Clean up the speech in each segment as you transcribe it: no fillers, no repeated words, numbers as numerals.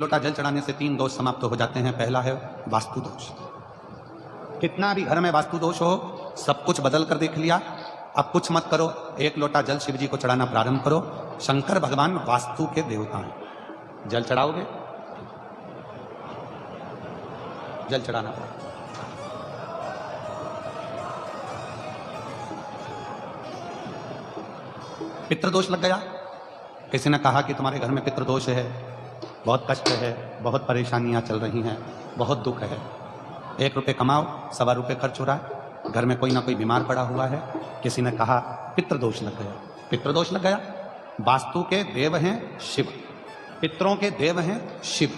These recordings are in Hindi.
लोटा जल चढ़ाने से 3 दोष समाप्त हो जाते हैं। पहला है वास्तु दोष। कितना भी घर में वास्तु दोष हो, सब कुछ बदल कर देख लिया, अब कुछ मत करो, 1 लोटा जल शिव जी को चढ़ाना प्रारंभ करो। शंकर भगवान वास्तु के देवता हैं। जल चढ़ाओगे, जल चढ़ाना पड़ेगा। पितृदोष लग गया, किसी ने कहा कि तुम्हारे घर में पितृदोष है, बहुत कष्ट है, बहुत परेशानियां चल रही हैं, बहुत दुख है। 1 रुपये कमाओ, 1.25 रुपये खर्च हो रहा है, घर में कोई ना कोई बीमार पड़ा हुआ है। किसी ने कहा पितृदोष लग गया, पितृदोष लग गया। वास्तु के देव हैं शिव, पितरों के देव हैं शिव।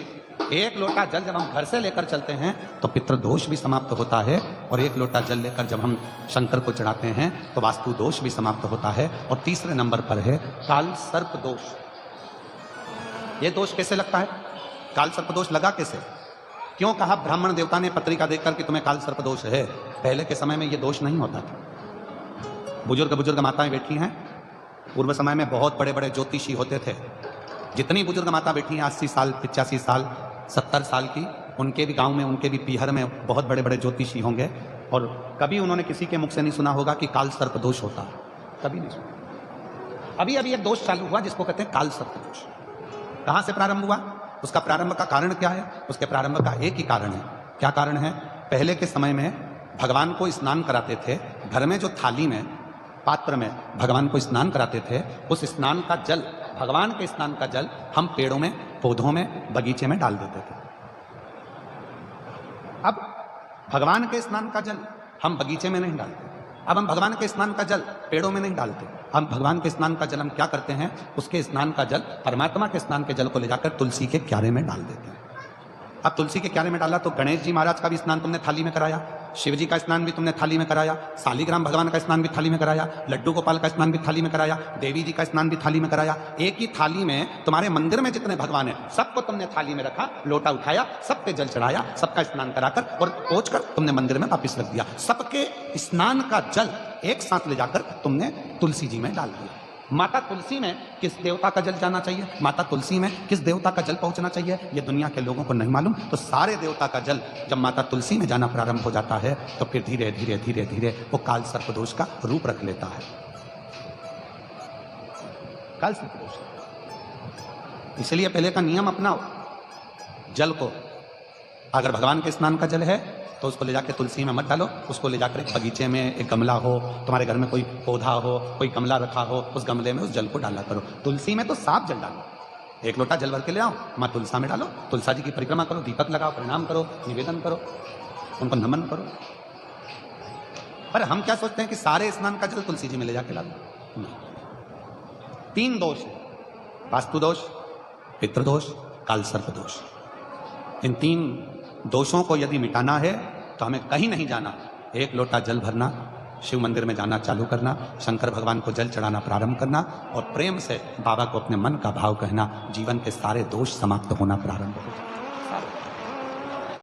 1 लोटा जल जब हम घर से लेकर चलते हैं तो पितृदोष भी समाप्त होता है, और 1 लोटा जल लेकर जब हम शंकर को चढ़ाते हैं तो वास्तु दोष भी समाप्त होता है। और तीसरे नंबर पर है काल सर्प दोष। ये दोष कैसे लगता है? काल सर्प दोष लगा कैसे? क्यों कहा ब्राह्मण देवता ने पत्रिका देखकर कि तुम्हें काल सर्प दोष है? पहले के समय में ये दोष नहीं होता था। बुजुर्ग माताएं बैठी हैं, पूर्व समय में बहुत बड़े बड़े ज्योतिषी होते थे। जितनी बुजुर्ग माता बैठी हैं 80 साल, 85 साल, 70 साल की, उनके भी गांव में, उनके भी पीहर में बहुत बड़े बड़े ज्योतिषी होंगे, और कभी उन्होंने किसी के मुख से नहीं सुना होगा कि काल सर्प दोष होता है, कभी नहीं सुना। अभी अभी एक दोष चालू हुआ जिसको कहते हैं काल सर्प दोष। कहां से प्रारंभ हुआ? उसका प्रारंभ का कारण क्या है? उसके प्रारंभ का एक ही कारण है। क्या कारण है? पहले के समय में भगवान को स्नान कराते थे, घर में जो थाली में, पात्र में भगवान को स्नान कराते थे, उस स्नान का जल, भगवान के स्नान का जल हम पेड़ों में, पौधों में, बगीचे में डाल देते थे। अब भगवान के स्नान का जल हम बगीचे में नहीं डालते, अब हम भगवान के स्नान का जल पेड़ों में नहीं डालते, हम भगवान के स्नान का जल हम क्या करते हैं, उसके स्नान का जल, परमात्मा के स्नान के जल को ले जाकर तुलसी के क्यारे में डाल देते हैं। अब तुलसी के क्यारे में डाला तो गणेश जी महाराज का भी स्नान तुमने थाली में कराया, शिव जी का स्नान भी तुमने थाली में कराया, शालिग्राम भगवान का स्नान भी थाली में कराया, लड्डू गोपाल का स्नान भी थाली में कराया, देवी जी का स्नान भी थाली में कराया। एक ही थाली में तुम्हारे मंदिर में जितने भगवान हैं सबको तुमने थाली में रखा, लोटा उठाया, सब पे जल चढ़ाया, सबका स्नान कराकर और पहुंच कर तुमने मंदिर में वापिस रख दिया। सबके स्नान का जल एक साथ ले जाकर तुमने तुलसी जी में डाल दिया। माता तुलसी में किस देवता का जल जाना चाहिए, माता तुलसी में किस देवता का जल पहुंचना चाहिए, ये दुनिया के लोगों को नहीं मालूम। तो सारे देवता का जल जब माता तुलसी में जाना प्रारंभ हो जाता है तो फिर धीरे धीरे धीरे धीरे वो काल सर्पदोष का रूप रख लेता है। काल सर्पदोष। इसलिए पहले का नियम अपनाओ, जल को अगर भगवान के स्नान का जल है तो उसको ले जाकर तुलसी में मत डालो, उसको ले जाकर एक बगीचे में, एक गमला हो, तुम्हारे घर में कोई पौधा हो, कोई गमला रखा हो, उस गमले में उस जल को डाला करो। तुलसी में तो साफ जल डालो, 1 लोटा जल भर के ले आओ, माँ तुलसा में डालो, तुलसा जी की परिक्रमा करो, दीपक लगाओ, प्रणाम करो, निवेदन करो, उनको नमन करो। पर हम क्या सोचते हैं कि सारे स्नान का जल तुलसी जी में ले जाके डालो। 3 दोष, वास्तु दोष, पितृदोष, काल सर्प दोष। इन 3 दोषों को यदि मिटाना है तो हमें कहीं नहीं जाना, 1 लोटा जल भरना, शिव मंदिर में जाना चालू करना, शंकर भगवान को जल चढ़ाना प्रारंभ करना, और प्रेम से बाबा को अपने मन का भाव कहना, जीवन के सारे दोष समाप्त होना प्रारंभ हो जाए।